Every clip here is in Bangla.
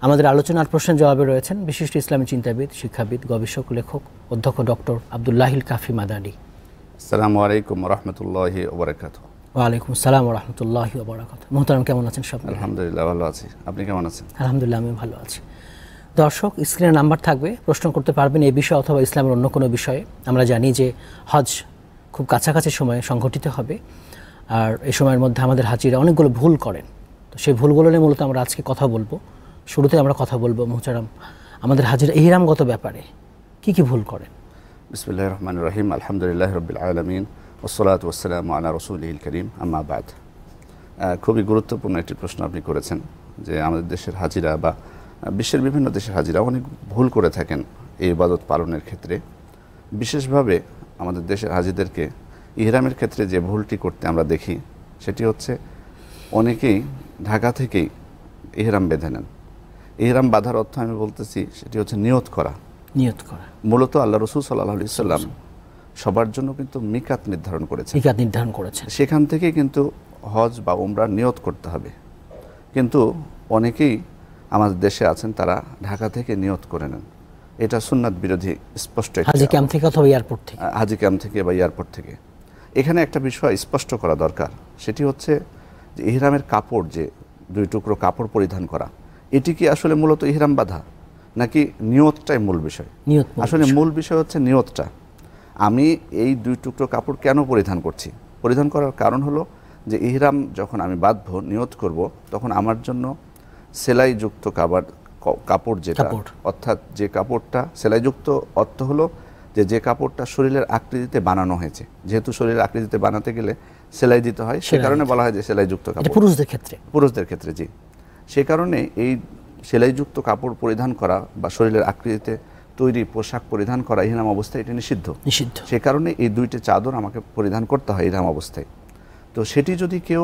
আমাদের আলোচনার প্রশ্নের জবাবে রয়েছেন বিশিষ্ট ইসলামী চিন্তাবিদ, শিক্ষাবিদ, গবেষক, লেখক অধ্যক্ষ ডক্টর আব্দুল্লাহিল কাফি মাদানী। আসসালামু আলাইকুম ওয়া রাহমাতুল্লাহি ওয়া বারাকাতুহু। ওয়া আলাইকুম আসসালাম ওয়া রাহমাতুল্লাহি ওয়া বারাকাতুহু। মুহতারাম, কেমন আছেন সব? আলহামদুলিল্লাহ ভালো আছি, আপনি কেমন আছেন? আলহামদুলিল্লাহ, আমি ভালো আছি। দর্শক, স্ক্রিনে নাম্বার থাকবে, প্রশ্ন করতে পারবেন এই বিষয়ে অথবা ইসলামের অন্য কোনো বিষয়ে। আমরা জানি যে হজ খুব কাছাকাছি সময়ে সংঘটিত হবে, আর এই সময়ের মধ্যে আমাদের হাজিরা অনেকগুলো ভুল করেন। তো সেই ভুলগুলো নিয়ে মূলত আমরা আজকে কথা বলবো। শুরুতে আমরা কথা বলবো মুহতারাম, আমাদের হাজিরা ইহরামগত ব্যাপারে কি কি ভুল করেন? বিসমিল্লাহির রহমানির রহিম, আলহামদুলিল্লাহি রাব্বিল আলামিন, ওয়াসসালাতু ওয়াসসালামু আলা রাসূলিল কারীম, আম্মা বাদ। খুবই গুরুত্বপূর্ণ একটি প্রশ্ন আপনি করেছেন যে আমাদের দেশের হাজিরা বা বিশ্বের বিভিন্ন দেশের হাজিরা অনেক ভুল করে থাকেন এই ইবাদত পালনের ক্ষেত্রে। বিশেষভাবে আমাদের দেশের হাজিদেরকে ইহরামের ক্ষেত্রে যে ভুলটি করতে আমরা দেখি সেটি হচ্ছে অনেকেই ঢাকা থেকেই ইহরাম বেঁধে নেন। ইহরাম বাঁধার অর্থ আমি বলতেছি সেটি হচ্ছে নিয়ত করা। নিয়ত করা মূলত আল্লাহ রাসূল সাল্লাল্লাহু আলাইহি সাল্লাম সবার জন্য কিন্তু মিকাত নির্ধারণ করেছেন। মিকাত নির্ধারণ করেছেন, সেখান থেকে কিন্তু হজ বা উমরা নিয়ত করতে হবে। কিন্তু অনেকেই আমাদের দেশে আছেন তারা ঢাকা থেকে নিয়ত করে নেন। এটা সুন্নাত বিরোধী স্পষ্ট। হাজি ক্যাম্প থেকে অথবা এয়ারপোর্ট থেকে, হাজি ক্যাম্প থেকে বা এয়ারপোর্ট থেকে। এখানে একটা বিষয় স্পষ্ট করা দরকার, সেটি হচ্ছে যে ইহরামের কাপড়, যে দুই টুকরো কাপড় পরিধান করা, এটি কি আসলে মূলত ইহরাম বাঁধা নাকি নিয়তটাই মূল বিষয়? আসলে মূল বিষয় হচ্ছে নিয়তটা। আমি এই দুই টুকরো কাপড় কেন পরিধান করছি? পরিধান করার কারণ হলো যে ইহরাম যখন আমি বাঁধবো, নিয়ত করব, তখন আমার জন্য সেলাইযুক্ত কাপড় যেটা, অর্থাৎ যে কাপড়টা সেলাইযুক্ত অর্থ হলো যে কাপড়টা শরীরের আকৃতিতে বানানো হয়েছে। যেহেতু শরীরের আকৃতিতে বানাতে গেলে সেলাই দিতে হয়, সে কারণে বলা হয় যে সেলাইযুক্ত কাপড়। পুরুষদের ক্ষেত্রে জি। সে কারণে এই সেলাইযুক্ত কাপড় পরিধান করা বা শরীরের আকৃতিতে তৈরি পোশাক পরিধান করা ইহরাম অবস্থায় এটি নিষিদ্ধ। সে কারণে এই দুইটি চাদর আমাকে পরিধান করতে হয় ইহরাম অবস্থায়। তো সেটি যদি কেউ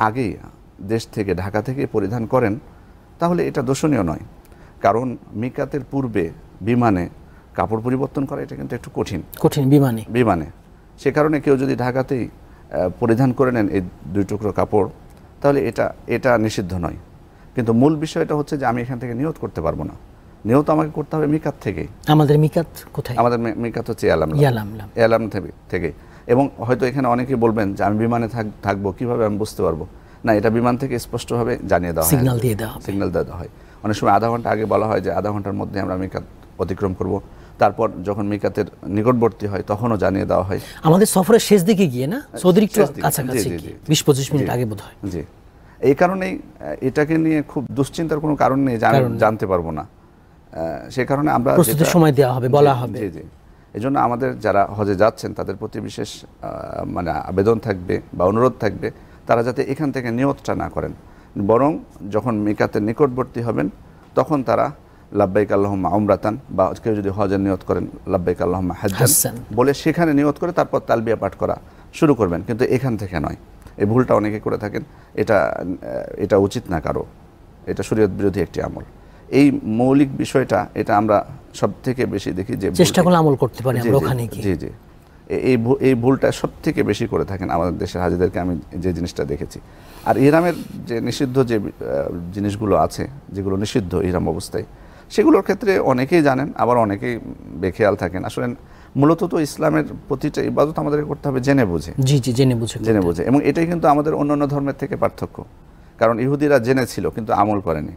আগেই দেশ থেকে ঢাকা থেকে পরিধান করেন তাহলে এটা দোষণীয় নয়, কারণ মিকাতের পূর্বে বিমানে কাপড় পরিবর্তন করা এটা কিন্তু একটু কঠিন বিমানে। সে কারণে কেউ যদি ঢাকাতেই পরিধান করে নেন এই দুই টুকরো কাপড়, তাহলে এটা নিষিদ্ধ নয়। কিন্তু মূল বিষয়টা হচ্ছে যে আমি এখান থেকে নিয়ত করতে পারবো না। নিয়ত আমাকে করতে হবে মিকাত থেকেই। আমাদের মিকাত কোথায়? আমাদের মিকাত হচ্ছে ইয়ালাম থেকে। এবং হয়তো এখানে অনেকেই বলবেন যে আমি বিমানে থাকবো, কিভাবে আমি বুঝতে পারবো? না, এটা বিমান থেকে স্পষ্টভাবে জানিয়ে দেওয়া হয়, সিগন্যাল দেওয়া হয়। অনেক সময় আধা ঘন্টা আগে বলা হয় যে আধা ঘন্টার মধ্যে আমরা মিকাত অতিক্রম করব। তারপর যখন মিকাতের নিকটবর্তী হয় তখনও জানিয়ে দেওয়া হয়। আমাদের সফরের শেষ দিকে গিয়ে না, সৌদির একটু কাছাকাছি 20-25 মিনিট আগে বোধ হয়। জি, এই কারণেই এটাকে নিয়ে খুব দুশ্চিন্তার কোনো কারণ নেই, জানতে পারবো না। সে কারণে আমরা সময় দেওয়া হবে, বলা হবে। জি জি, এই জন্য আমাদের যারা হজে যাচ্ছেন তাদের প্রতি বিশেষ আবেদন থাকবে বা অনুরোধ থাকবে, তারা যাতে এখান থেকে নিয়তটা না করেন, বরং যখন মিকাতের নিকটবর্তী হবেন তখন তারা লাব্বাইক আল্লাহুম্মা উমরাতান, বা কেউ যদি হজের নিয়ত করেন লাব্বাইক আল্লাহুম্মা হাজ্জান বলে সেখানে নিয়ত করে তারপর তালবিয়া পাঠ করা শুরু করবেন, কিন্তু এখান থেকে নয়। এই ভুলটা অনেকে করে থাকেন, এটা উচিত না কারো, এটা শরীয়ত বিরোধী একটি আমল। এই মৌলিক বিষয়টা এটা আমরা সব থেকে বেশি দেখি যে চেষ্টা করলে আমল করতে পারি আমরা ওখানে গিয়ে। জি জি, এই ভুলটা সব থেকে বেশি করে থাকেন আমাদের দেশের হাজিদেরকে আমি যে জিনিসটা দেখেছি। আর ইহরামের যে নিষিদ্ধ যে জিনিসগুলো আছে, যেগুলো নিষিদ্ধ ইহরাম অবস্থায়, সেগুলোর ক্ষেত্রে অনেকেই জানেন, আবার অনেকেই বেখেয়াল থাকেন। আসলে মূলত তো ইসলামের প্রতিটা ইবাদত আমাদেরকে করতে হবে জেনে বুঝে। জি জি, জেনে বুঝে। এবং এটাই কিন্তু আমাদের অন্যান্য ধর্মের থেকে পার্থক্য, কারণ ইহুদিরা জেনেছিল কিন্তু আমল করেনি,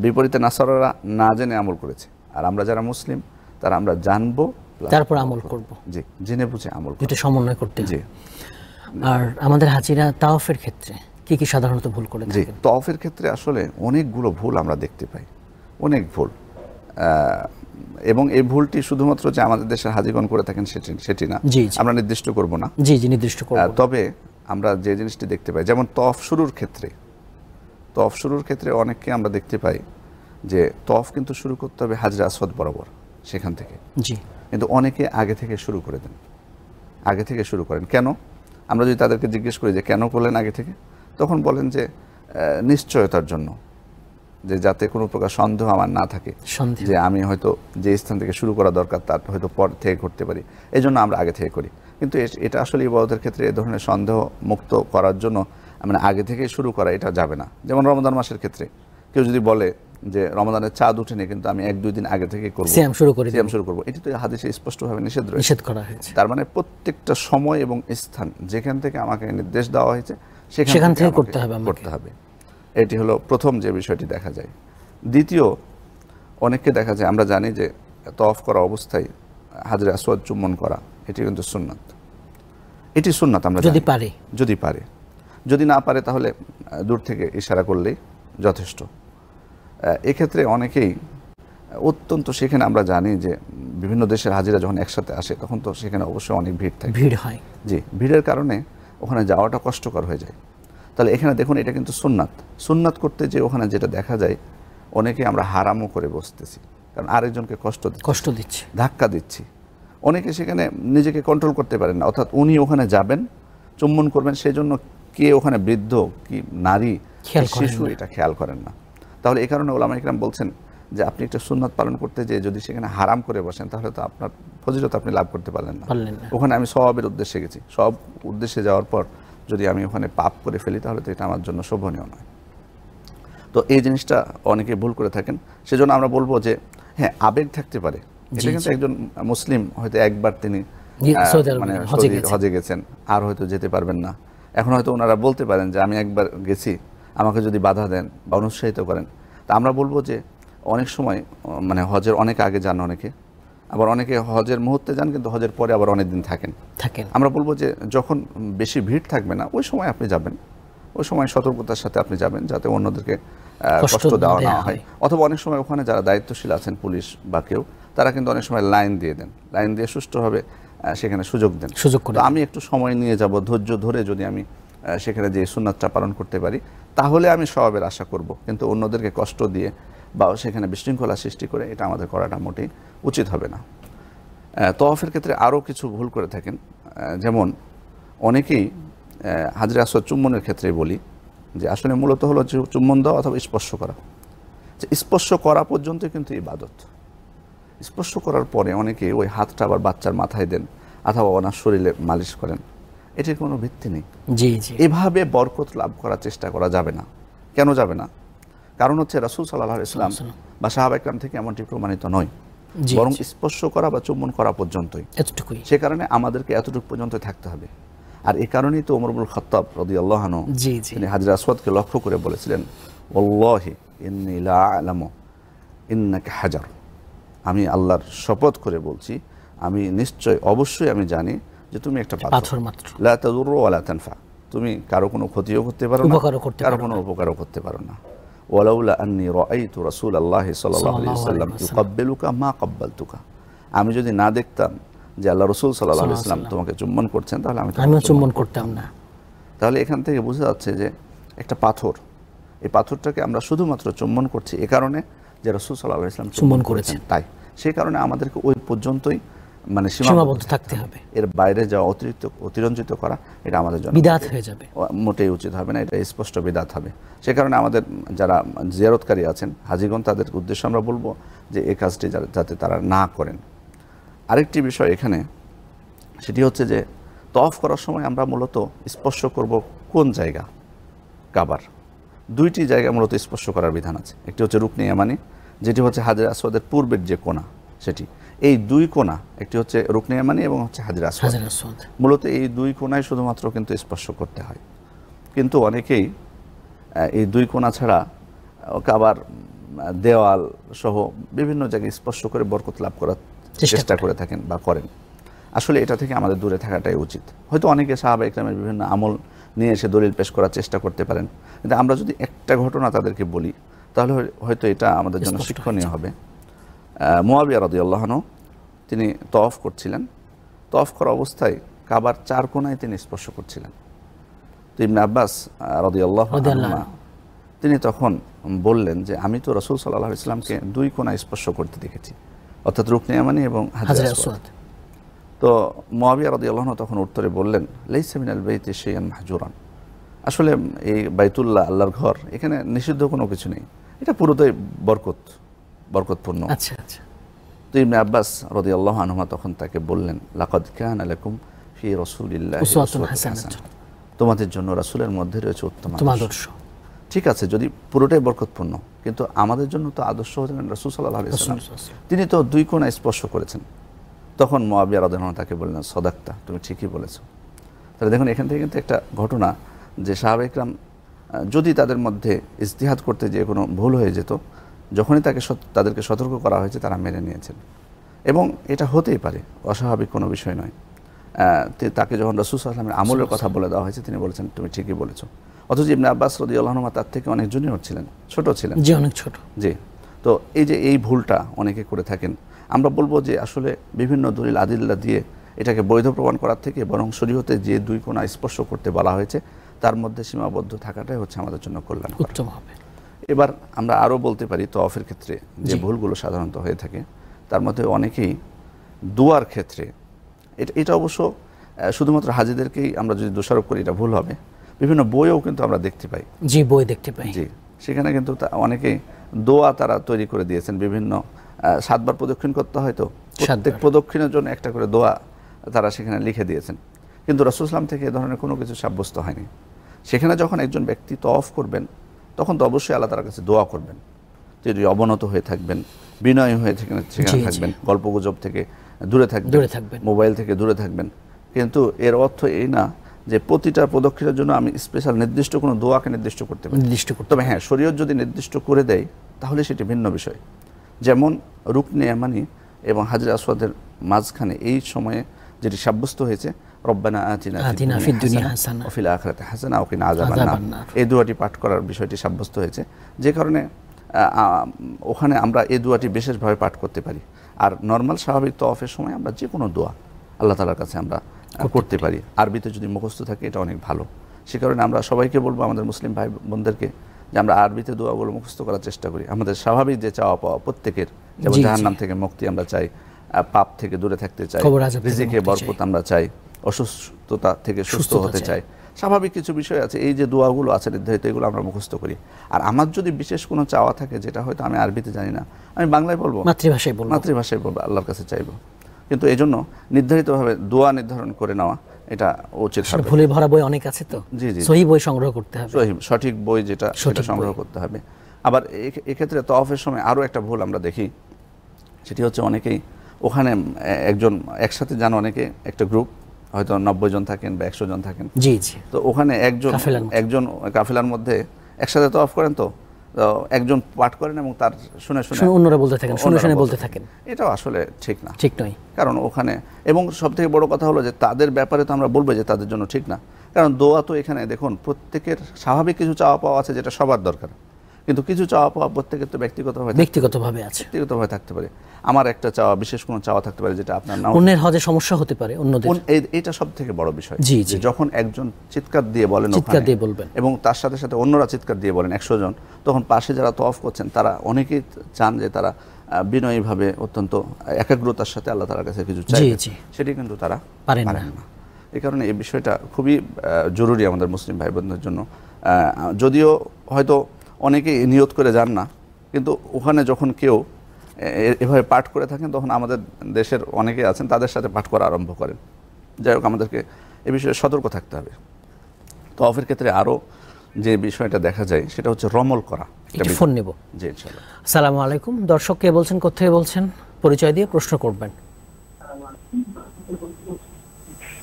বিপরীতে নাসারারা না জেনে আমল করেছে। আর আমরা যারা মুসলিম তারা আমরা জানবো, তারপর আমল করব। জি, জেনে বুঝে আমল, এটা সমন্বয় করতে। জি। আর আমাদের হাজিরা তাওয়াফের ক্ষেত্রে কি কি সাধারণত ভুল করে থাকে? জি, তাওয়াফের ক্ষেত্রে আসলে অনেকগুলো ভুল আমরা দেখতে পাই, অনেক ভুল। এবং এই ভুলটি শুধুমাত্র যে আমাদের দেশের হাজিগণ করে থাকেন সেটি না, আমরা নির্দিষ্ট করব না। জি জি, নির্দিষ্ট করব। তবে আমরা যে জিনিসটি দেখতে পাই, যেমন তওয়াফ শুরুর ক্ষেত্রে অনেককে আমরা দেখতে পাই যে তওয়াফ কিন্তু শুরু করতে হবে হাজরে আসওয়াদ বরাবর, সেখান থেকে। জি, কিন্তু অনেকে আগে থেকে শুরু করে দেন, আগে থেকে শুরু করেন। কেন? আমরা যদি তাদেরকে জিজ্ঞেস করি যে কেন করলেন আগে থেকে, তখন বলেন যে নিশ্চয়তার জন্য, যে যাতে কোনো প্রকার সন্দেহ আমার না থাকে যে আমি হয়তো যে স্থান থেকে শুরু করা দরকার তার হয়তো পর থেকে করতে পারি, এই জন্য আমরা আগে থেকে করি। কিন্তু এটা আসলে ইবাদতের ক্ষেত্রে এ ধরনের সন্দেহ মুক্ত করার জন্য মানে আগে থেকে শুরু করা এটা যাবে না। যেমন রমজান মাসের ক্ষেত্রে কেউ যদি বলে যে রমাদানের চাঁদ উঠেনি কিন্তু আমি 1-2 দিন আগে থেকে করব, সিয়াম শুরু করে সিয়াম শুরু করব, এটি তো হাদিসে স্পষ্টভাবে নিষেধ করা হয়েছে। তার মানে প্রত্যেকটা সময় এবং স্থান যেখান থেকে আমাকে নির্দেশ দেওয়া হয়েছে সেখান থেকে করতে হবে। এটি হলো প্রথম যে বিষয়টি দেখা যায়। দ্বিতীয়, অনেককে দেখা যায়, আমরা জানি যে তওয়াফ করা অবস্থায় হাজরে আসওয়াদ চুম্বন করা এটি কিন্তু সুন্নাত, এটি সুন্নাত আমরা যদি পারে, যদি না পারে তাহলে দূর থেকে ইশারা করলেই যথেষ্ট। এক্ষেত্রে অনেকেই অত্যন্ত, সেখানে আমরা জানি যে বিভিন্ন দেশের হাজিরা যখন একসাথে আসে তখন তো সেখানে অবশ্যই অনেক ভিড় হয়। জি, ভিড়ের কারণে ওখানে যাওয়াটা কষ্টকর হয়ে যায়। তাহলে এখানে দেখুন এটা কিন্তু সুন্নাত করতে যে ওখানে যেটা দেখা যায়, অনেকে আমরা হারামও করে বসতেছি, কারণ আরেকজনকে কষ্ট দিচ্ছি, ধাক্কা দিচ্ছি। অনেকে সেখানে নিজেকে কন্ট্রোল করতে পারেন না, অর্থাৎ উনি ওখানে যাবেন, চুম্বন করবেন, সেই জন্য কে ওখানে বৃদ্ধ কি নারী শিশু এটা খেয়াল করেন না। তাহলে এই কারণে ওলামা ইকরাম বলছেন যে আপনি একটা সুন্নাত পালন করতে যেয়ে যদি সেখানে হারাম করে বসেন তাহলে তো আপনার ফজিলত আপনি লাভ করতে পারলেন না। ওখানে আমি সওয়াবের উদ্দেশ্যে গেছি, সব উদ্দেশ্যে যাওয়ার পর যদি আমি ওখানে পাপ করে ফেলি তাহলে তো এটা আমার জন্য শোভনীয় নয়। তো এই জিনিসটা অনেকে ভুল করে থাকেন। সেজন্য আমরা বলবো যে হ্যাঁ, আবেগ থাকতে পারে, এটা কিন্তু একজন মুসলিম হয়তো একবার তিনি মানে হজে গেছেন, আর হয়তো যেতে পারবেন না। এখন হয়তো ওনারা বলতে পারেন যে আমি একবার গেছি, আমাকে যদি বাধা দেন বা অনুৎসাহিত করেন, তা আমরা বলবো যে অনেক সময় মানে হজের অনেক আগে যান অনেকে, আবার অনেকে হজের মুহূর্তে যান কিন্তু হজের পরে আবার অনেক দিন থাকেন। আমরা বলবো যে যখন বেশি ভিড় থাকবে না ওই সময় আপনি যাবেন, ওই সময় সতর্কতার সাথে আপনি যাবেন যাতে অন্যদেরকে কষ্ট দেওয়া না হয়। অথবা অনেক সময় ওখানে যারা দায়িত্বশীল আছেন, পুলিশ বা কেউ, তারা কিন্তু অনেক সময় লাইন দিয়ে সুষ্ঠুভাবে সেখানে সুযোগ দেন। তো আমি একটু সময় নিয়ে যাব, ধৈর্য ধরে যদি আমি সেখানে যে সুন্নাতটা পালন করতে পারি তাহলে আমি সওয়াবের আশা করব, কিন্তু অন্যদেরকে কষ্ট দিয়ে বা সেখানে বিশৃঙ্খলা সৃষ্টি করে এটা আমাদের করাটা মোটেই উচিত হবে না। তওয়াফের ক্ষেত্রে আরও কিছু ভুল করে থাকেন, যেমন অনেকেই হাজরে আসওয়াদ চুম্বনের ক্ষেত্রে বলি যে আসলে মূলত হলো যে চুম্বন দেওয়া অথবা স্পর্শ করা, যে স্পর্শ করা পর্যন্ত কিন্তু ইবাদত। স্পর্শ করার পরে অনেকে ওই হাতটা আবার বাচ্চার মাথায় দেন অথবা ওনার শরীরে মালিশ করেন, এটির কোনো ভিত্তি নেই। এভাবে বরকত লাভ করার চেষ্টা করা যাবে না। কেন যাবে না? কারণ হচ্ছে রাসূল সাল্লাল্লাহু আলাইহি ওয়াসাল্লাম বা সাহাবা কিরাম থেকে এমনটি প্রমাণিত নয়, বরং স্পর্শ করা বা চুম্বন করা পর্যন্তই, এতটুকুই। সে কারণে আমাদেরকে এতটুকু পর্যন্ত থাকতে হবে। আর এই কারণেই তো ওমর ইবনুল খাত্তাব রাদিয়াল্লাহু আনহু তিনি হাজরে আসওয়াদকে লক্ষ্য করে বলেছিলেন, ওয়াল্লাহি ইন্নী লা আ'লামু ইন্নাকা হাজার, আমি আল্লাহর শপথ করে বলছি, আমি অবশ্যই আমি জানি যে তুমি একটা পাথর মাত্র, লা তাদুররু ওয়া লা তানফা, তুমি কারো কোনো ক্ষতিও করতে পারো না, কারো কোনো উপকারও করতে পারো না। ওয়ালাউলা আন্নী রাআইতু রাসূলুল্লাহি সাল্লাল্লাহু আলাইহি ওয়াসাল্লাম ইউকাব্বিলুকা মা কাব্বালতুকা, আমি যদি না দেখতাম যে আল্লাহ রাসূল সাল্লাল্লাহু আলাইহি ওয়াসাল্লাম তোমাকে চুম্বন করছেন তাহলে আমি চুম্বন করতাম না। তাহলে এখান থেকে বোঝা যাচ্ছে যে একটা পাথর, এই পাথরটাকে আমরা শুধুমাত্র চুম্বন করছি এ কারণে যে রাসূল সাল্লাল্লাহু আলাইহি ওয়াসাল্লাম চুম্বন করেছেন, তাই সেই কারণে আমাদেরকে ওই পর্যন্তই মানে সীমাবদ্ধ থাকতে হবে। এর বাইরে যাওয়া, অতিরঞ্জিত করা, এটা আমাদের জন্য বিদআত হয়ে যাবে, মোটেই উচিত হবে না, এটা স্পষ্ট বিদআত হবে। সে কারণে আমাদের যারা জিয়ারতকারী আছেন হাজীগণ, তাদের উদ্দেশ্যে আমরা বলবো যে এই কাজটি যাতে তারা না করেন। আরেকটি বিষয় এখানে, সেটি হচ্ছে যে তওয়াফ করার সময় আমরা মূলত স্পর্শ করব কোন জায়গা? কাবার দুইটি জায়গা মূলত স্পর্শ করার বিধান আছে। একটি হচ্ছে রুকনে ইয়ামানি, যেটি হচ্ছে হাজরে আসওয়াদের পূর্বের যে কোণা সেটি, এই দুই কোণা, একটি হচ্ছে রুকনে ইয়ামানি এবং হচ্ছে হাজরে আসওয়াদ, মূলত এই দুই কোণায় শুধুমাত্র কিন্তু স্পর্শ করতে হয়। কিন্তু অনেকেই এই দুই কোণা ছাড়া কাবার দেওয়াল সহ বিভিন্ন জায়গায় স্পর্শ করে বরকত লাভ করার চেষ্টা করে থাকেন বা করেন। আসলে এটা থেকে আমাদের দূরে থাকাটাই উচিত। হয়তো অনেকে সাহাবা ইকরামের বিভিন্ন আমল নিয়ে এসে দলিল পেশ করার চেষ্টা করতে পারেন, কিন্তু আমরা যদি একটা ঘটনা তাদেরকে বলি তাহলে হয়তো এটা আমাদের জন্য শিক্ষণীয় হবে। মুআবিয়া রাদিয়াল্লাহু আনহু তিনি তওয়াফ করছিলেন, তওয়াফ করা অবস্থায় কাবার চার কোণায় তিনি স্পর্শ করছিলেন। তো ইবনে আব্বাস রাদিয়াল্লাহু আনহু তিনি তখন বললেন যে আমি তো রাসূল সাল্লাল্লাহু আলাইহি ওয়াসাল্লামকে দুই কোণায় স্পর্শ করতে দেখেছি, অর্থাৎ রুকনে ইয়ামানি এবং হাজরে আসওয়াদ। তো মুআবিয়া রাদিয়াল্লাহু আনহু তখন উত্তরে বললেন, লাইসা মিনাল বাইতি শাইআন মাহজুরান, আসলে এই বাইতুল্লাহ, আল্লাহর ঘর, এখানে নিষিদ্ধ কোনো কিছু নেই, এটা পুরোটাই বরকতপূর্ণ। আচ্ছা আচ্ছা। তো ইবনে আব্বাস রাদিয়াল্লাহু আনহু তখন তাকে বললেন, লাকাদ কানা লাকুম ফি রাসূলিল্লাহি উসওয়াতুন হাসানাহ, তোমাদের জন্য রাসূলের মধ্যে রয়েছে উত্তম আদর্শ। ঠিক আছে, যদি পুরোটাই বরকতপূর্ণ, কিন্তু আমাদের জন্য তো আদর্শ হলেন রাসূল সাল্লাল্লাহু আলাইহি ওয়াসাল্লাম। তিনি তো দুই কোণা স্পর্শ করেছেন। তখন মুআবিয়া রাদিয়াল্লাহু আনহু তাকে বললেন, সদাকতা, তুমি ঠিকই বলেছো। তাহলে দেখুন এখান থেকে কিন্তু একটা ঘটনা যে সাহাবা ইকরাম যদি তাদের মধ্যে ইজতিহাদ করতে যেয়ে কোনো ভুল হয়ে যেত, যখনই তাদেরকে সতর্ক করা হয়েছে তারা মেনে নিয়েছেন। এবং এটা হতেই পারে, অস্বাভাবিক কোনো বিষয় নয়। তাকে যখন রাসূল সাল্লাল্লাহু আলাইহি ওয়াসাল্লামের আমলের কথা বলে দেওয়া হয়েছে, তিনি বলেছেন তুমি ঠিকই বলেছো। অথচ ইবনে আব্বাস রাদিয়াল্লাহু আনহু তার থেকে অনেক জুনিয়র ছিলেন, ছোট ছিলেন। জি, অনেক ছোট। জি। তো এই যে এই ভুলটা অনেকে করে থাকেন, আমরা বলবো যে আসলে বিভিন্ন দলিল আদিল্লা দিয়ে এটাকে বৈধ প্রমাণ করার থেকে বরং শরীয়তে যে দুই কোণা স্পর্শ করতে বলা হয়েছে তার মধ্যে সীমাবদ্ধ থাকাটাই হচ্ছে আমাদের জন্য কল্যাণ উত্তম হবে। এবার আমরা আরও বলতে পারি তওয়াফের ক্ষেত্রে যে ভুলগুলো সাধারণত হয়ে থাকে তার মধ্যে অনেকেই দোয়ার ক্ষেত্রে, এটা অবশ্য শুধুমাত্র হাজিদেরকেই আমরা যদি দোষারোপ করি এটা ভুল হবে, বিভিন্ন বইও কিন্তু আমরা দেখতে পাই। জি, বই দেখতে পাই। জি, সেখানে কিন্তু অনেকেই দোয়া তারা তৈরি করে দিয়েছেন, বিভিন্ন 7 বার প্রদক্ষিণ করতে হয়, তো প্রত্যেক প্রদক্ষিণের জন্য একটা করে দোয়া তারা সেখানে লিখে দিয়েছেন। কিন্তু রাসূল সাল্লাল্লাহু আলাইহি ওয়াসাল্লাম থেকে এ ধরনের কোনো কিছু সাব্যস্ত হয়নি। সেখানে যখন একজন ব্যক্তি তওয়াফ করবেন তখন তো অবশ্যই আল্লাহ তাআলার কাছে দোয়া করবেন, যদি অবনত হয়ে থাকবেন, বিনয়ী হয়ে সেখানে থাকবেন, গল্পগুজব থেকে দূরে থাকবেন, মোবাইল থেকে দূরে থাকবেন। কিন্তু এর অর্থ এই না যে প্রতিটা পদক্ষেপের জন্য আমি স্পেশাল নির্দিষ্ট কোনো দোয়াকে নির্দিষ্ট করতে পারি। তবে হ্যাঁ, শরীয়ত যদি নির্দিষ্ট করে দেয় তাহলে সেটি ভিন্ন বিষয়। যেমন রুকনে ইয়ামানি এবং হাজরে আসওয়াদের মাঝখানে এই সময়ে যেটি সাব্যস্ত হয়েছে, রব্বানা আতিনা ফিদ দুনিয়া হাসানা ওয়া ফিল আখিরাতি হাসানা ওয়া কিনা আযাবান্নার, এই দোয়াটি পাঠ করার বিষয়টি সাব্যস্ত হয়েছে, যে কারণে ওখানে আমরা এই দোয়াটি বিশেষভাবে পাঠ করতে পারি। আর নর্মাল স্বাভাবিক তওয়াফের সময় আমরা যে কোনো দোয়া আল্লাহ তাআলার কাছে আমরা করতে পারি। আরবিতে যদি মুখস্থ থাকে এটা অনেক ভালো। সে কারণে আমরা সবাইকে বলবো, আমাদের মুসলিম ভাই বোনদেরকে, যে আমরা আরবিতে দোয়াগুলো মুখস্থ করার চেষ্টা করি। আমাদের স্বাভাবিক যে চাওয়া পাওয়া প্রত্যেকের, যেমন জাহান্নাম থেকে মুক্তি আমরা চাই, পাপ থেকে দূরে থাকতে চাই, রিজিকে বরকত আমরা চাই, অসুস্থতা থেকে সুস্থ হতে চাই, স্বাভাবিক কিছু বিষয় আছে। এই যে দোয়াগুলো আছে নির্ধারিত, এগুলো আমরা মুখস্থ করি। আর আমার যদি বিশেষ কোনো চাওয়া থাকে যেটা হয়তো আমি আরবিতে জানি না, আমি বাংলায় বলবো, মাতৃভাষায় বলবো, আল্লাহর কাছে চাইবো। কিন্তু এই জন্য নির্ধারিতভাবে দোয়া নির্ধারণ করে নেওয়া এটা উচিত হবে। ভুলে ভরা বই অনেক আছে, তো সহি বই সংগ্রহ করতে হবে, সঠিক বই যেটা সেটা সংগ্রহ করতে হবে। আবার এক্ষেত্রে তওয়াফের সময় আরও একটা ভুল আমরা দেখি, সেটি হচ্ছে অনেকেই ওখানে একসাথে যান, অনেকে একটা গ্রুপ হয়তো 90 জন থাকেন বা 100 জন থাকেন। জি জি। তো ওখানে একজন কাফেলার মধ্যে একসাথে তওয়াফ করেন, তো একজন পাঠ করেন এবং তার শুনে অন্যরা বলতে থাকেন, শুনে বলতে থাকেন। এটাও আসলে ঠিক না, ঠিক নয়। কারণ ওখানে, এবং সবথেকে বড় কথা হলো যে তাদের ব্যাপারে তো আমরা বলবো যে তাদের জন্য ঠিক না, কারণ দোয়া তো এখানে দেখুন প্রত্যেকের স্বাভাবিক কিছু চাওয়া পাওয়া আছে যেটা সবার দরকার, কিন্তু কিছু চাওয়া পাওয়া প্রত্যেকের তো ব্যক্তিগতভাবে থাকতে পারে। আমার একটা চাওয়া, বিশেষ কোনো চাওয়া থাকতে পারে যেটা আপনার না, অন্যের হজে সমস্যা হতে পারে অন্যদের। এটা সবথেকে বড় বিষয়, যে যখন একজন চিৎকার দিয়ে বলেন এবং তার সাথে সাথে অন্যরা চিৎকার দিয়ে বলেন 100 জন, তখন পাশে যারা তওয়াফ করছেন তারা অনেকেই চান যে তারা বিনয়ীভাবে অত্যন্ত একাগ্রতার সাথে আল্লাহ তাআলার কাছে কিছু চাইবে, সেটি কিন্তু তারা পারেন না। এই কারণে এই বিষয়টা খুবই জরুরি আমাদের মুসলিম ভাই বোনদের জন্য। যদিও হয়তো অনেকে নিয়ত করে যান না, কিন্তু ওখানে যখন কেউ এভাবে পাঠ করে থাকেন তখন আমাদের দেশের অনেকে আছেন তাদের সাথে পাঠ করা আরম্ভ করেন। যাই হোক, আমাদেরকে এ বিষয়ে সতর্ক থাকতে হবে। তওয়াফের ক্ষেত্রে আরও যে বিষয়টা দেখা যায় সেটা হচ্ছে রমল করা। ফোন নেব। জি, ইনশাআল্লাহ। আসসালামু আলাইকুম। দর্শক কে বলছেন, কোথায় বলছেন, পরিচয় দিয়ে প্রশ্ন করবেন।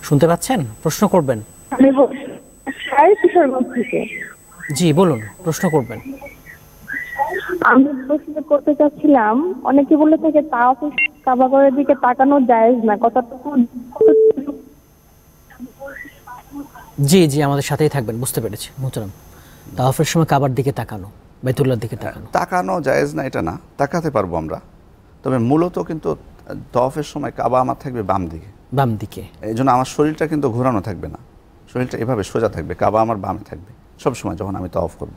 শুনতে পাচ্ছেন? প্রশ্ন করবেন। জি বলুন, প্রশ্ন করবেন। আমি প্রশ্ন করতে চাচ্ছিলাম, অনেকে বলে থাকে তাওয়াফে কাবা ঘরের দিকে তাকানো জায়েজ না, কতটুকু? জি জি, আমাদের সাথেই থাকবেন, বুঝতে পেরেছি মোহতারাম। তাওয়াফের সময় কাবার দিকে তাকানো, বাইতুল্লাহর দিকে তাকানো জায়েজ না এটা না, তাকাতে পারবো আমরা, তবে মূলত কিন্তু তাওয়াফের সময় কাবা আমার থাকবে বাম দিকে। এই জন্য আমার শরীরটা কিন্তু ঘোরানো থাকবে না, শরীরটা এভাবে সোজা থাকবে, কাবা আমার বামে থাকবে সবসময় যখন আমি তাওয়াফ করব।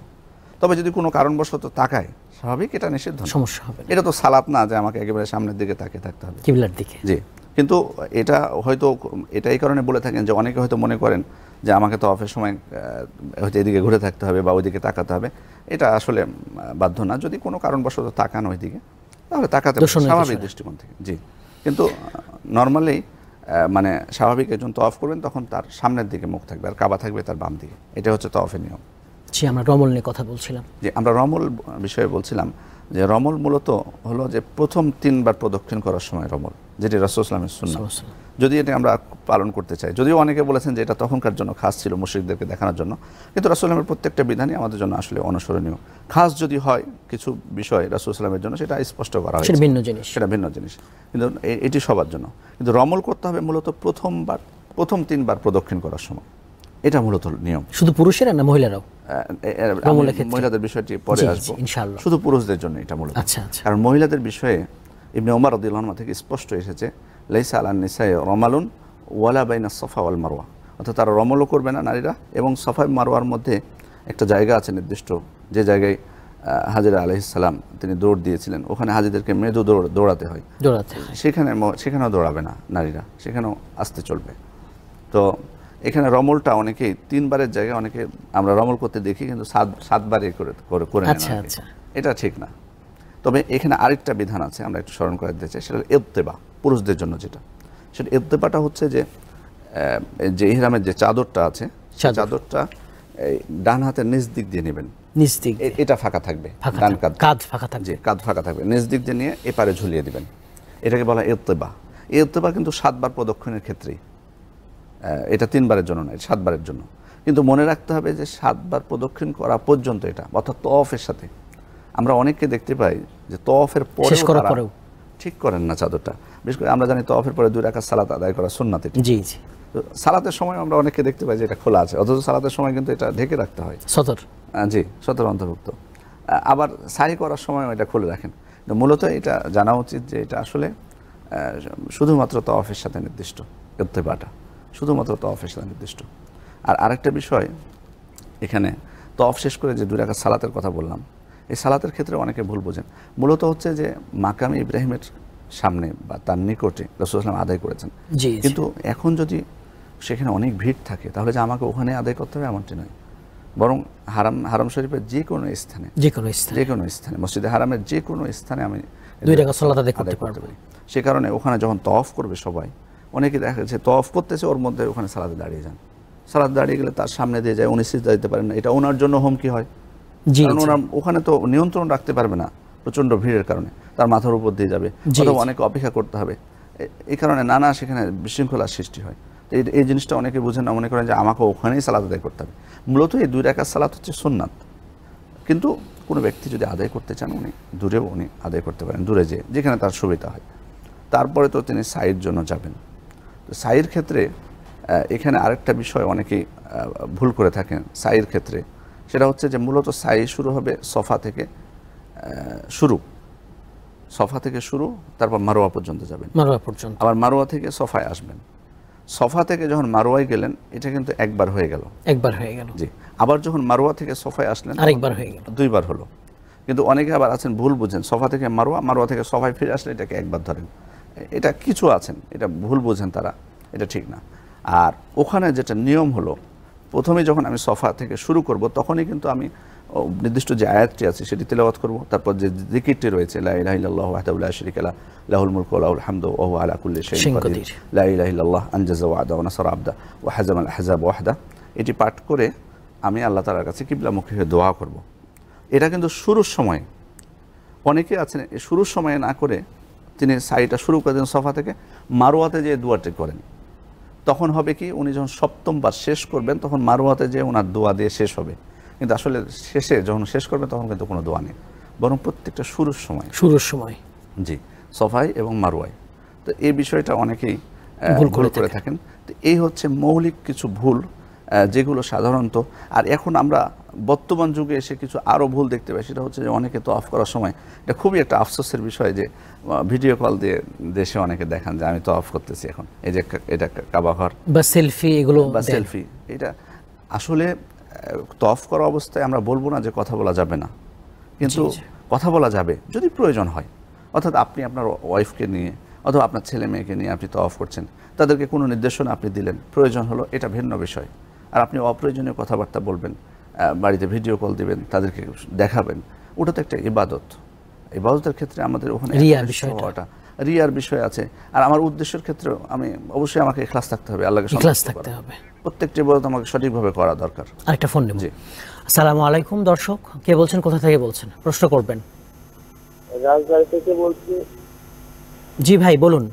তবে যদি কোনো কারণবশত তাকায়, স্বাভাবিক এটা নিষিদ্ধ, সমস্যা হবে না। এটা তো সালাত না যে আমাকে একেবারে সামনের দিকে তাকিয়ে থাকতে হবে, কিবলার দিকে। জি, কিন্তু এটা হয়তো এটা এই কারণে বলে থাকেন যে অনেকে হয়তো মনে করেন যে আমাকে তাওয়াফের সময় হয়তো এদিকে ঘুরে থাকতে হবে বা ওইদিকে তাকাতে হবে। এটা আসলে বাধ্য না, যদি কোনো কারণবশত তাকান ওইদিকে তাহলে তাকাতে হবে স্বাভাবিক দৃষ্টিকোণ থেকে। জি, কিন্তু নর্মালি মানে স্বাভাবিক একজন তাওয়াফ করবেন তখন তার সামনের দিকে মুখ থাকবে আর কাবা থাকবে তার বাম দিকে। এটা হচ্ছে তাওয়াফের নিয়ম। জি, আমরা রমল নিয়ে কথা বলছিলাম। যে আমরা রমল বিষয়ে বলছিলাম যে রমল মূলত হলো যে প্রথম 3 বার প্রদক্ষিণ করার সময় রমল, যেটি রাসূল সাল্লাল্লাহু আলাইহি ওয়াসাল্লামের সুন্নাহ। যদি এটা আমরা পালন করতে চাই, যদিও অনেকে বলেছেন যে এটা তখনকার জন্য খাস ছিল, মুশরিকদেরকে দেখানোর জন্য, কিন্তু রাসূল সাল্লাল্লাহু প্রত্যেকটা বিধানই আমাদের জন্য আসলে অনুসরণীয়। খাস যদি হয় কিছু বিষয় রাসূল সাল্লাল্লাহু জন্য, সেটা স্পষ্ট করা হয়েছে, সেটা ভিন্ন জিনিস, সেটা ভিন্ন জিনিস, কিন্তু এটি সবার জন্য। কিন্তু রমল করতে হবে মূলত প্রথম 3 বার প্রদক্ষিণ করার সময়, এটা মূলত নিয়ম। শুধু পুরুষেরা না মহিলারাও? মহিলাদের বিষয়টি পরে আসবো, ইনশাআল্লাহ। শুধু পুরুষদের জন্য এটা মূলত। আচ্ছা আচ্ছা। কারণ মহিলাদের বিষয়ে ইবনে ওমর রাদিয়াল্লাহু আনহু থেকে স্পষ্ট এসেছে, লাইসা আলান নিসাই রমালুন ওয়ালা বাইনা সাফা ওয়াল মারওয়া, অর্থাৎ তারা রমলও করবে না নারীরা, এবং সাফা মারওয়ার মধ্যে একটা জায়গা আছে নির্দিষ্ট, যে জায়গায় হাজরা আলাইহিস সালাম তিনি দৌড় দিয়েছিলেন, ওখানে হাজিদেরকে মৃদু দৌড়াতে হয়, সেখানেও দৌড়াবে না নারীরা, সেখানেও আসতে চলবে। তো এখানে রমলটা অনেকেই 3 বারের জায়গায় অনেকে আমরা রমল করতে দেখি, কিন্তু 7 বারে করে নেন। আচ্ছা, এটা ঠিক না। তবে এখানে আরেকটা বিধান আছে, আমরা একটু স্মরণ করে দিতে চাই, সেটা ইত্তেবা, পুরুষদের জন্য যেটা, সেটা ইত্তেবাটা হচ্ছে যে ইহরামের যে চাদরটা আছে, সেই চাদরটা ডান হাতের নিচ দিক দিয়ে নেবেন, নিচ দিক এটা ফাঁকা থাকবে, ডান কাঁধ ফাঁকা থাকবে, কাঁধ ফাঁকা থাকবে, নিচ দিক দিয়ে নিয়ে এপারে ঝুলিয়ে দিবেন, এটাকে বলা হয় ইত্তেবা। এই ইত্তেবা কিন্তু 7 বার প্রদক্ষিণের ক্ষেত্রেই, এটা 3 বারের জন্য নয়, 7 বারের জন্য। কিন্তু মনে রাখতে হবে যে 7 বার প্রদক্ষিণ করা পর্যন্ত এটা, অর্থাৎ তওয়াফের সাথে। আমরা অনেককে দেখতে পাই যে তওয়াফের পরেও ঠিক করেন না চাদরটা। বিশেষ করে আমরা জানি তওয়াফের পরে 2 রাকাত সালাত আদায় করা সুন্নাত। জি জি। তো সালাতের সময় আমরা অনেককে দেখতে পাই যে এটা খোলা আছে, অথচ সালাতের সময় কিন্তু এটা ঢেকে রাখতে হয়, সতর। জি, সতর অন্তর্ভুক্ত। আবার সাহি করার সময় এটা খুলে রাখেন। মূলত এটা জানা উচিত যে এটা আসলে শুধুমাত্র তওয়াফের সাথে নির্দিষ্ট, ইত্তেবাটা শুধুমাত্র তওয়াফের সাথে নির্দিষ্ট। আর আরেকটা বিষয়, এখানে তওয়াফ শেষ করে যে 2 রাকাত সালাতের কথা বললাম, এই সালাতের ক্ষেত্রে অনেকে ভুল বোঝেন। মূলত হচ্ছে যে মাকামে ইব্রাহিমের সামনে বা তার নিকটে রাসূল সাল্লাল্লাহু আলাইহি ওয়াসাল্লাম আদায় করেছেন, কিন্তু এখন যদি সেখানে অনেক ভিড় থাকে, তাহলে যে আমাকে ওখানে আদায় করতে হবে এমনটি নয়, বরং হারাম শরীফের যে কোনো স্থানে মসজিদে হারামের যে কোনো স্থানে আমি 2 রাকাত সালাত আদায় করতে পারবো। সে কারণে ওখানে যখন তওয়াফ করবে সবাই, অনেকে দেখা যাচ্ছে তওয়াফ করতেছে, ওর মধ্যে ওখানে সালাতে দাঁড়িয়ে যান, সালাতে দাঁড়িয়ে গেলে তার সামনে দিয়ে যায়, উনি সিজদা দিতে পারেন না, এটা ওনার জন্য হুমকি হয়। কারণ ওনার ওখানে তো নিয়ন্ত্রণ রাখতে পারবে না, প্রচণ্ড ভিড়ের কারণে তার মাথার উপর দিয়ে যাবে, অথবা অনেকে অপেক্ষা করতে হবে। এই কারণে নানা সেখানে বিশৃঙ্খলার সৃষ্টি হয়। এই জিনিসটা অনেকে বুঝেন না, মনে করেন যে আমাকে ওখানেই সালাত আদায় করতে হবে। মূলত এই 2 রাকাত সালাত হচ্ছে সুন্নাত, কিন্তু কোনো ব্যক্তি যদি আদায় করতে চান, উনি দূরেও উনি আদায় করতে পারেন, দূরে যেখানে তার সুবিধা হয়। তারপরে তো তিনি সাইয়ের জন্য যাবেন। তো সাইয়ের ক্ষেত্রে এখানে আরেকটা বিষয় অনেকেই ভুল করে থাকেন সাইয়ের ক্ষেত্রে, সেটা হচ্ছে যে মূলত সাই শুরু হবে সফা থেকে শুরু, তারপর মারোয়া পর্যন্ত যাবেন, আবার মারোয়া থেকে সফায় আসবেন। সফা থেকে যখন মারোয়ায় গেলেন, এটা কিন্তু একবার হয়ে গেল, জি। আবার যখন মারোয়া থেকে সফায় আসলেন, আরেকবার হয়ে গেল, 2 বার হলো। কিন্তু অনেকে আবার আছেন ভুল বুঝেন, সফা থেকে মারোয়া থেকে সফায় ফিরে আসলে এটাকে একবার ধরেন, এটা কিছু আছেন এটা ভুল বুঝেন তারা, এটা ঠিক না। আর ওখানে যেটা নিয়ম হলো, প্রথমে যখন আমি সফা থেকে শুরু করব, তখনই কিন্তু আমি নির্দিষ্ট যে আয়াতটি আছে সেটি তেলাওয়াত করব, তারপর যে জিকিরটি রয়েছে, লা ইলাহা ইল্লাল্লাহু ওয়াহদাহু লা শারীকা লাহু লাহুল মুলকু ওয়া লাহুল হামদু ওয়া হুয়া আলা কুল্লি শাইইন কাদির, লা ইলাহা ইল্লাল্লাহ আনজাযা ওয়া'দা ওয়া নাসারা আবদা ওয়া হাজামাল আহজাব ওয়াহদা, এটি পাঠ করে আমি আল্লাহ তাআলার কাছে কিবলামুখী হয়ে দোয়া করব। এটা কিন্তু শুরুর সময়, অনেকে আছেন শুরুর সময় না করে তিনি সাইটা শুরু করে দেন সফা থেকে, মারোয়াতে যে দোয়াটি করেন, তখন হবে কি, উনি যখন 7ম বার শেষ করবেন, তখন মারোয়াতে যে ওনার দোয়া দিয়ে শেষ হবে, কিন্তু আসলে শেষে যখন শেষ করবেন তখন কিন্তু কোনো দোয়া নেই, বরং প্রত্যেকটা শুরুর সময়, জি, সফাই এবং মারোয়ায়। তো এই বিষয়টা অনেকেই ভুল করে থাকেন। তো এই হচ্ছে মৌলিক কিছু ভুল, যেগুলো সাধারণত, আর এখন আমরা বর্তমান যুগে এসে কিছু আরও ভুল দেখতে পাই, সেটা হচ্ছে যে অনেকে তওয়াফ করার সময়, এটা খুবই একটা আফসোসের বিষয় যে ভিডিও কল দিয়ে দেশে অনেকে দেখান যে আমি তওয়াফ করতেছি, এখন এই যে এটা কাবা ঘর বা সেলফি, এটা আসলে তওয়াফ করা অবস্থায় আমরা বলবো না যে কথা বলা যাবে না, কিন্তু কথা বলা যাবে যদি প্রয়োজন হয়। অর্থাৎ আপনি আপনার ওয়াইফকে নিয়ে অথবা আপনার ছেলে মেয়েকে নিয়ে আপনি তওয়াফ করছেন, তাদেরকে কোনো নির্দেশনা আপনি দিলেন, প্রয়োজন হলো, এটা ভিন্ন বিষয়। আর আপনি অপ্রয়োজনীয় কথাবার্তা বলবেন, বাড়িতে ভিডিও কল দিবেন, তাদেরকে দেখাবেন, ওটা তো একটা ইবাদতের ক্ষেত্রে আমাদের ওখানে রিয়ার বিষয় আছে। আর আমার উদ্দেশ্যের ক্ষেত্রে আমি অবশ্যই আমাকে ইখলাস থাকতে হবে, আল্লাহকে সন্তুষ্ট করতে হবে, প্রত্যেকটি ইবাদত আমাকে সঠিকভাবে করা দরকার। আরেকটা ফোন নেব। জি। আসসালামু আলাইকুম দর্শক, কে বলছেন, কোথা থেকে বলছেন, প্রশ্ন করবেন। রাজবাড়ি থেকে বলছি। জি ভাই বলুন।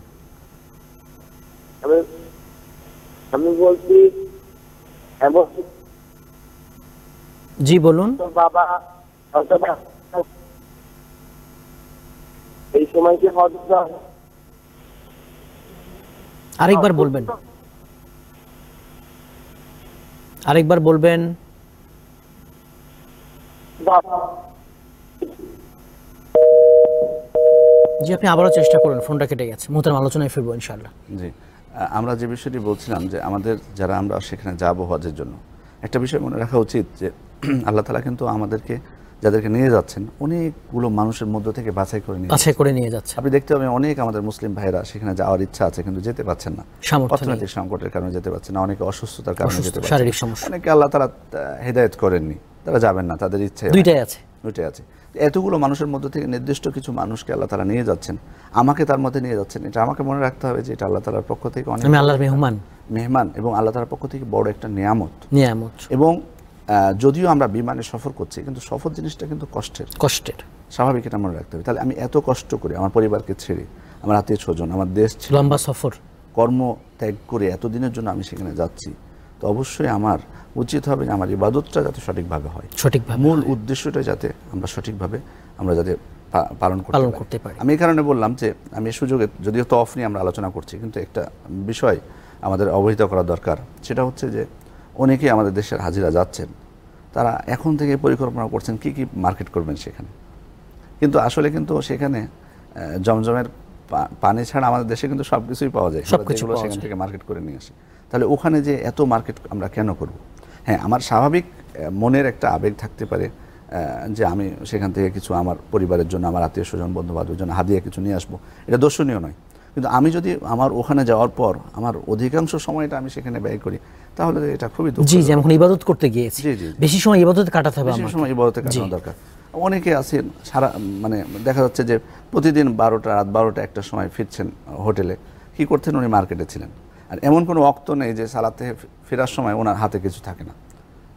আমি বলছি জি বলুন। বাবা এই সময় কি হজ আরেকবার বলবেন, আরেকবার বলবেন। জি আপনি আবারও চেষ্টা করুন, ফোনটা কেটে গেছে। মুহূর্তের আলোচনায় ফিরবো ইনশাআল্লাহ। জি, আমরা যে বিষয়টি বলছিলাম যে আমাদের যারা আমরা সেখানে যাব হজের জন্য, একটা বিষয় মনে রাখা উচিত যে আল্লাহ তাআলা কিন্তু আমাদেরকে, যাদেরকে নিয়ে যাচ্ছেন, অনেকগুলো মানুষের মধ্য থেকে বাছাই করে নিয়ে যাচ্ছে। আপনি দেখতে পাবেন অনেক আমাদের মুসলিম ভাইরা সেখানে যাওয়ার ইচ্ছা আছে কিন্তু যেতে পারছেন না, অর্থনৈতিক সংকটের কারণে যেতে পারছেন না, অনেকে অসুস্থতার কারণে যেতে পারছেন, শারীরিক সমস্যা, অনেকে আল্লাহ তাআলা হেদায়েত করেননি, তারা যাবেন না, তাদের ইচ্ছা দুইটাই আছে। এতগুলো মানুষের মধ্য থেকে নির্দিষ্ট কিছু মানুষকে আল্লাহ তাআলা নিয়ে যাচ্ছেন, আমাকে তার মধ্যে নিয়ে যাচ্ছেন। এটা আমাকে মনে রাখতে হবে যে এটা আল্লাহ তাআলার পক্ষ থেকে অনেক, আমি আল্লাহর মেহমান এবং আল্লাহ তাআলার পক্ষ থেকে বড় একটা নিয়ামত। এবং যদিও আমরা বিমানে সফর করছি কিন্তু সফর জিনিসটা কিন্তু কষ্টের স্বাভাবিক, এটা মনে রাখতে হবে। তাহলে আমি এত কষ্ট করে আমার পরিবারকে ছেড়ে, আমার আত্মীয় স্বজন, আমার দেশ ছেড়ে, লম্বা সফর, কর্ম ত্যাগ করে এতদিনের জন্য আমি সেখানে যাচ্ছি, তো অবশ্যই আমার উচিত হবে যে আমার ইবাদতটা যাতে সঠিকভাবে হয়, মূল উদ্দেশ্যটা যাতে আমরা সঠিকভাবে যাতে পালন করতে পারি। আমি এই কারণে বললাম যে আমি এই সুযোগে, যদিও তওয়াফ নিয়ে আমরা আলোচনা করছি, কিন্তু একটা বিষয় আমাদের অবহিত করা দরকার, সেটা হচ্ছে যে অনেকেই আমাদের দেশের হাজিরা যাচ্ছেন, তারা এখন থেকে পরিকল্পনা করছেন কি কি মার্কেট করবেন সেখানে, কিন্তু আসলে কিন্তু সেখানে জমজমের পানি ছাড়া আমাদের দেশে কিন্তু সব কিছুই পাওয়া যায়, যেগুলো সেখান থেকে মার্কেট করে নিয়ে আসে। তাহলে ওখানে যে এত মার্কেট আমরা কেন করব? হ্যাঁ, আমার স্বাভাবিক মনের একটা আবেগ থাকতে পারে যে আমি সেখান থেকে কিছু আমার পরিবারের জন্য, আমার আত্মীয় স্বজন, বন্ধু বান্ধবের জন্য হাদিয়া কিছু নিয়ে আসবো, এটা দর্শনীয় নয়। কিন্তু আমি যদি আমার ওখানে যাওয়ার পর আমার অধিকাংশ সময়টা আমি সেখানে ব্যয় করি, তাহলে এটা খুবই দুঃখ। জি, যেমন ইবাদত করতে গিয়েছি, বেশি সময় ইবাদতে কাটাতে হবে, বেশি সময় ইবাদতে কাটানো দরকার। অনেকে আছেন সারা দেখা যাচ্ছে যে প্রতিদিন রাত 12টা একটা সময় ফিরছেন হোটেলে, কি করতেন, উনি মার্কেটে ছিলেন। আর এমন কোনো ওয়াক্ত নেই যে সালাত থেকে ফেরার সময় ওনার হাতে কিছু থাকে না।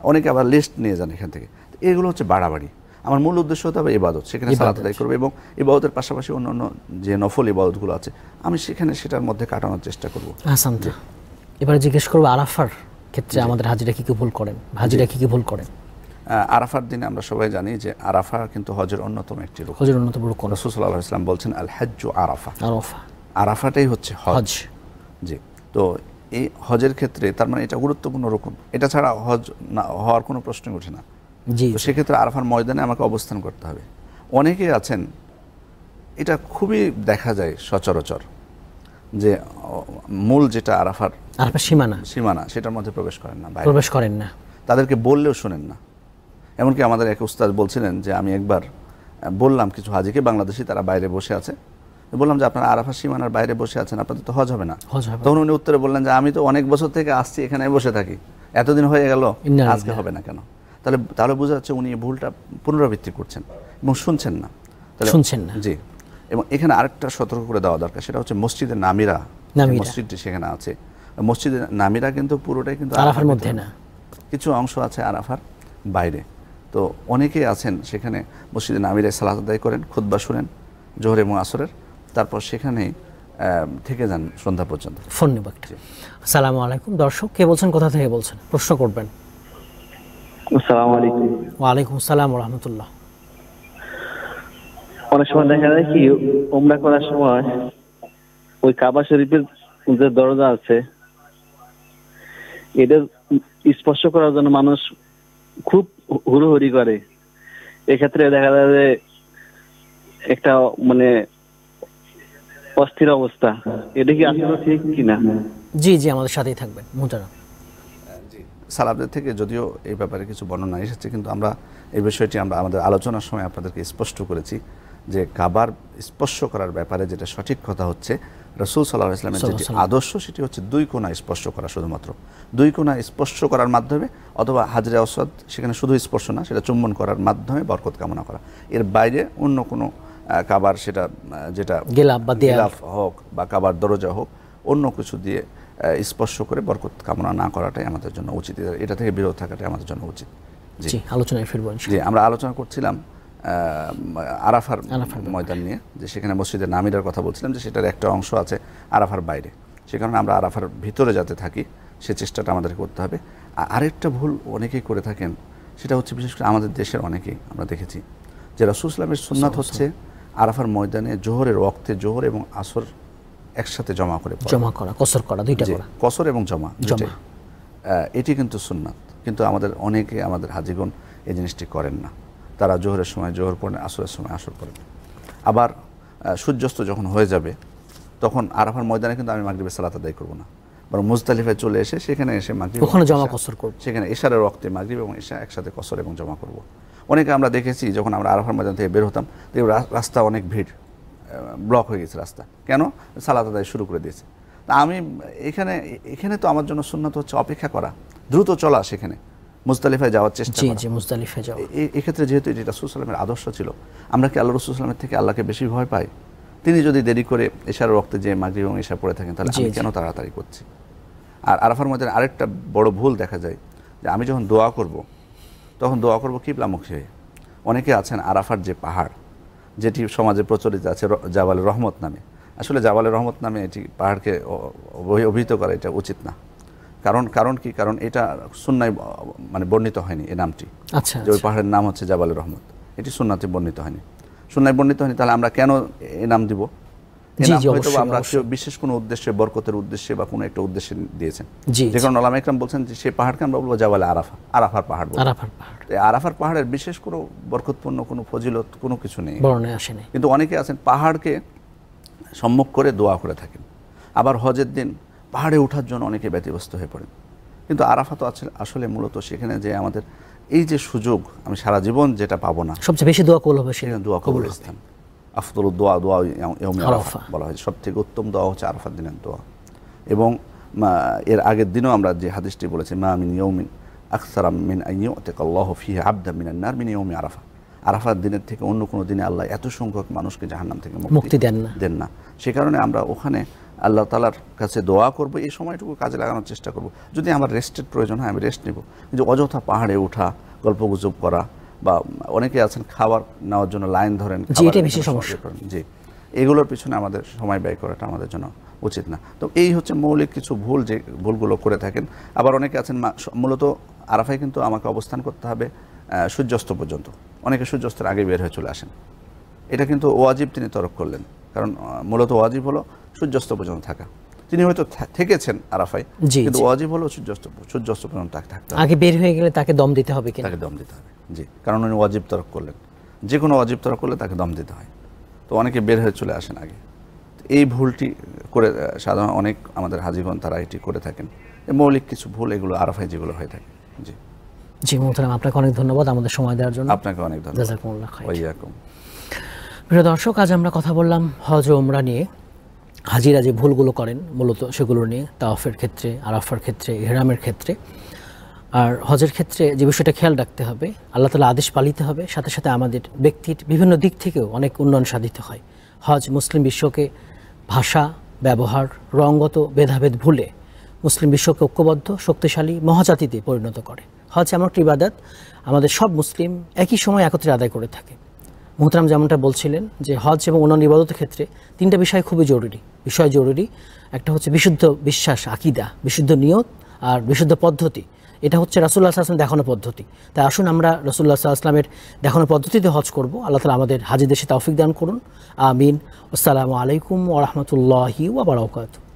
অনেকে আবার লিস্ট নিয়ে যান এখান থেকে। এগুলো হচ্ছে বাড়াবাড়ি। আমার মূল উদ্দেশ্য হতে হবে ইবাদত, সেখানে সালাত আদায় করবো এবং ইবাদতের পাশাপাশি অন্যান্য যে নফল ইবাদতগুলো আছে আমি সেখানে সেটার মধ্যে কাটানোর চেষ্টা করবো। এবারে জিজ্ঞেস করবো, আরাফার ক্ষেত্রে আমাদের হাজিরা কি কি ভুল করেন? আরাফার দিনে আমরা সবাই জানি যে আরাফা কিন্তু হজের অন্যতম একটি রুকন। রাসূল সাল্লাল্লাহু আলাইহি ওয়াসাল্লাম বলছেন আল হাজ্জু আরাফা, আরাফাটাই হচ্ছে হজ। জি, তো এই হজের ক্ষেত্রে তার মানে এটা গুরুত্বপূর্ণ রুকন, এটা ছাড়া হজ না হওয়ার কোনো প্রশ্নই ওঠে না। জি, তো সেক্ষেত্রে আরাফার ময়দানে আমাকে অবস্থান করতে হবে। অনেকে আছেন, এটা খুবই দেখা যায় সচরাচর, যে মূল যেটা আরাফার সীমানা সেটার মধ্যে প্রবেশ করেন না, তাদেরকে বললেও শোনেন না। এমনকি আমাদের এক উস্তাদ বলছিলেন যে আমি একবার বললাম কিছু হাজিকে, বাংলাদেশি, তারা বাইরে বসে আছে, বললাম যে আপনারা আরাফার সীমানার বাইরে বসে আছেন, আপনাদের তো হজ হবে না। তখন উনি উত্তরে বললেন যে আমি তো অনেক বছর থেকে আসছি, এখানে বসে থাকি, এতদিন হয়ে গেল, আজকে হবে না কেন? তাহলে বোঝা যাচ্ছে উনি ভুলটা পুনরাবৃত্তি করছেন এবং শুনছেন না। জি, এবং এখানে আরেকটা সতর্ক করে দেওয়া দরকার, সেটা হচ্ছে মসজিদে নামিরা, মসজিদটি সেখানে আছে, মসজিদে নামিরা কিন্তু পুরোটাই কিন্তু আরাফার মধ্যে না, কিছু অংশ আছে আরাফার বাইরে। তো অনেকেই আছেন সেখানে মসজিদে নামিরায় সালাত আদায় করেন, খুতবা শুনেন জোহর এবং আসরের, তারপর সেখানেই থেকে যান সন্ধ্যা পর্যন্ত। ফোন নেব একটা। আসসালামু আলাইকুম দর্শক, কে বলছেন, কোথা থেকে বলছেন, প্রশ্ন করবেন। আসসালামু আলাইকুম। ওয়ালাইকুম আসসালাম ওয়া রাহমাতুল্লাহ। অনেক সময় দেখা যায় কি উমরা করার সময় ওই কাবা শরীফের যে দরজা আছে এটা স্পর্শ করার জন্য মানুষ খুব হুড়োহুড়ি করে। এক্ষেত্রে দেখা যায় যে একটা অস্থির অবস্থা, এটা কি আসলে ঠিক কিনা? জি জি, আমাদের সাথেই থাকবেন মুহতারাম। সালাফদের থেকে যদিও এই ব্যাপারে কিছু বর্ণনা এসেছে, কিন্তু আমরা এই বিষয়টি আমাদের আলোচনার সময় আপনাদেরকে স্পষ্ট করেছি যে কাবার স্পর্শ করার ব্যাপারে যেটা সঠিক কথা হচ্ছে, রাসূল সাল্লাল্লাহু আলাইহি ওয়াসাল্লামের যেটি আদর্শ সেটি হচ্ছে দুই কোণা স্পর্শ করা, শুধুমাত্র দুই কোণা স্পর্শ করার মাধ্যমে, অথবা হাজরে আসওয়াদ সেখানে শুধু স্পর্শ না, সেটা চুম্বন করার মাধ্যমে বরকত কামনা করা। এর বাইরে অন্য কোনো কাবার, সেটা যেটা গিলাফ হোক বা কাবার দরজা হোক, অন্য কিছু দিয়ে স্পর্শ করে বরকত কামনা না করাটাই আমাদের জন্য উচিত, এটা থেকে বিরত থাকাটাই আমাদের জন্য উচিত। জি, আলোচনায় ফিরবো। জি, আমরা আলোচনা করছিলাম আরাফার ময়দান নিয়ে, যে সেখানে মসজিদের নামিরার কথা বলছিলাম, যে সেটার একটা অংশ আছে আরাফার বাইরে, সে কারণে আমরা আরাফার ভিতরে যাতে থাকি সে চেষ্টাটা আমাদের করতে হবে। আরেকটা ভুল অনেকেই করে থাকেন, সেটা হচ্ছে বিশেষ করে আমাদের দেশের অনেকেই আমরা দেখেছি যে রাসূল সাল্লাল্লাহু আলাইহি ওয়াসাল্লামের সুন্নাত হচ্ছে আরাফার ময়দানে জোহরের ওয়াক্তে জোহর এবং আসর একসাথে জমা করে করা, কসর করা, দুইটা করা, কসর এবং জমা। এটি কিন্তু সুন্নাত, কিন্তু আমাদের হাজিগণ এই জিনিসটি করেন না। তারা জোহরের সময় জোহর পড়েন, আসরের সময় আসর পড়েন। আবার সূর্যাস্ত যখন হয়ে যাবে তখন আরাফার ময়দানে কিন্তু আমি মাগরিবের সালাত আদায় করব না, বরং মুজদালিফায় চলে এসে সেখানে এসে মাগরিব ওখানে জমা কসর করব, সেখানে এশারের ওয়াক্তে মাগরিব এবং এশা একসাথে কসর এবং জমা করব। অনেকে আমরা দেখেছি যখন আমরা আরাফার ময়দান থেকে বের হতাম, রাস্তা অনেক ভিড়, ব্লক হয়ে গেছে রাস্তা, কেন? সালাত আদায় শুরু করে দিয়েছে। তা আমি এখানে তো আমার জন্য সুন্নাত হচ্ছে অপেক্ষা করা, দ্রুত চলা, সেখানে মুজদালিফায় যাওয়ার চেষ্টা করা। মুজদালিফায় যাওয়া, এক্ষেত্রে যেহেতু এটি রাসূল সাল্লাল্লাহু আলাইহি ওয়াসাল্লামের আদর্শ ছিল, আমরা কি আল্লাহ রাসূল সাল্লাল্লাহু আলাইহি ওয়াসাল্লামের থেকে আল্লাহকে বেশি ভয় পাই? তিনি যদি দেরি করে এশার ওয়াক্তে যে মাগরিব এবং এশা পড়ে থাকেন, তাহলে আমি কেন তাড়াতাড়ি করছি? আর আরাফার মধ্যে আরেকটা বড় ভুল দেখা যায়, যে আমি যখন দোয়া করব তখন দোয়া করব কিবলামুখী হয়ে। অনেকে আছেন আরাফার যে পাহাড়, যেটি সমাজে প্রচলিত আছে জাবালে রহমত নামে, আসলে জাবালে রহমত নামে এটি পাহাড়কে অভিহিত করা এটা উচিত না। কারণ কি? কারণ এটা সুন্নায় মানে বর্ণিত হয়নি এই নামটি। আচ্ছা, যে ওই পাহাড়ের নাম হচ্ছে জাবালে রহমত, এটি সুন্নাতে বর্ণিত হয়নি। সুন্নায় বর্ণিত হয়নি, তাহলে আমরা কেন এই নাম দিব? হয়তো আমরা বিশেষ কোনো উদ্দেশ্যে, বরকতের উদ্দেশ্যে বা কোনো একটা উদ্দেশ্যে দিয়েছেন। যে কারণে ওলামা ইকরাম বলছেন যে সেই পাহাড়কে আমরা বলবো জাবালে আরাফা, আরাফার পাহাড়। আরাফার পাহাড়ের বিশেষ কোনো বরকতপূর্ণ কোনো ফজিলত কোনো কিছু নেই, কিন্তু অনেকে আছেন পাহাড়কে সম্মুখ করে দোয়া করে থাকেন। আবার হজের দিন পাহাড়ে ওঠার জন্য অনেকে ব্যতিব্যস্ত হয়ে পড়েন, কিন্তু আরাফা তো আসলে মূলত সেখানে যে আমাদের এই যে সুযোগ, আমি সারা জীবন যেটা পাবো না, সবচেয়ে বেশি দোয়া কবুল হবে, সেখানে দোয়া কবুলের স্থান। আফদলুদ দোয়া ইয়াউমে আরাফা বলা হয়, সবথেকে উত্তম দোয়া হচ্ছে আরাফার দিনের দোয়া। এবং এর আগের দিনও আমরা যে হাদিসটি বলেছি, মা মিন ইয়াউমিন আকসারা মিন আন ইউতিকাল্লাহু ফিহি আবদান মিনান নার মিন ইয়াউমি আরাফা। আরাফার দিনের থেকে অন্য কোনো দিনে আল্লাহ এত সংখ্যক মানুষকে জাহান্নাম থেকে মুক্তি দেন না। সে কারণে আমরা ওখানে আল্লাহ তাআলার কাছে দোয়া করব, এই সময়টুকু কাজে লাগানোর চেষ্টা করব। যদি আমার রেস্টের প্রয়োজন হয় আমি রেস্ট নেব, কিন্তু অযথা পাহাড়ে ওঠা, গল্পগুজব করা, বা অনেকে আছেন খাবার নেওয়ার জন্য লাইন ধরেন, জি, এগুলোর পিছনে আমাদের সময় ব্যয় করাটা আমাদের জন্য উচিত না। তো এই হচ্ছে মৌলিক কিছু ভুল, যে ভুলগুলো করে থাকেন। আবার অনেকে আছেন মূলত আরাফায় কিন্তু আমাকে অবস্থান করতে হবে সূর্যাস্ত পর্যন্ত, অনেকে সূর্যাস্তের আগে বের হয়ে চলে আসেন। এটা কিন্তু ওয়াজিব তিনি তরক করলেন, কারণ মূলত ওয়াজিব হলো সূর্যাস্ত পর্যন্ত থাকা। তিনি হয়তো থেকেছেন আরাফায়, কিন্তু ওয়াজিব হলো সূর্যাস্ত পর্যন্ত থাকতে হবে। আগে বের হয়ে গেলে তাকে দম দিতে হবে, তাকে দম দিতে হবে, জি, কারণ উনি ওয়াজিব তরক করলেন। যে কোনো ওয়াজিব তরক করলে তাকে দম দিতে হয়, তো অনেকে বের হয়ে চলে আসেন আগে। এই ভুলটি করে সাধারণ অনেক আমাদের হাজিগণ তারা এটি করে থাকেন। মৌলিক কিছু ভুল এগুলো আরাফায় যেগুলো হয়ে থাকে। জি জি, মোহতারাম, আপনাকে অনেক ধন্যবাদ আমাদের সময় দেওয়ার জন্য। আপনাকে অনেক ধন্যবাদ। জাযাকুমুল্লাহ খাইর। ওয়াইয়াকুম। প্রিয় দর্শক, আজ আমরা কথা বললাম হজ ও উমরা নিয়ে। হাজিরা যে ভুলগুলো করেন মূলত সেগুলো নিয়ে, তাওয়াফের ক্ষেত্রে, আরাফার ক্ষেত্রে, ইহরামের ক্ষেত্রে। আর হজের ক্ষেত্রে যে বিষয়টা খেয়াল রাখতে হবে, আল্লাহ তাআলা আদেশ পালিতে হবে, সাথে সাথে আমাদের ব্যক্তির বিভিন্ন দিক থেকেও অনেক উন্নয়ন সাধিত হয়। হজ মুসলিম বিশ্বকে ভাষা, ব্যবহার, রঙগত ভেদাভেদ ভুলে মুসলিম বিশ্বকে ঐক্যবদ্ধ, শক্তিশালী মহাজাতিতে পরিণত করে। হজ এমন একটি ইবাদত আমাদের সব মুসলিম একই সময় একত্রে আদায় করে থাকে। মোহতারাম যেমনটা বলছিলেন যে হজ এবং অন্যান্য ইবাদতের ক্ষেত্রে তিনটা বিষয় খুবই জরুরি। একটা হচ্ছে বিশুদ্ধ বিশ্বাস, আকীদা, বিশুদ্ধ নিয়ত, আর বিশুদ্ধ পদ্ধতি। এটা হচ্ছে রাসূলুল্লাহ সাল্লাল্লাহু আলাইহি ওয়াসাল্লাম দেখানো পদ্ধতি। তাই আসুন আমরা রাসূলুল্লাহ সাল্লাল্লাহু আলাইহি ওয়াসাল্লামের দেখানো পদ্ধতিতে হজ করব। আল্লাহ তাআলা আমাদের হাজীদের তৌফিক দান করুন। আমিন। আসসালামু আলাইকুম ওয়া রাহমাতুল্লাহি ওয়া বারাকাতুহু।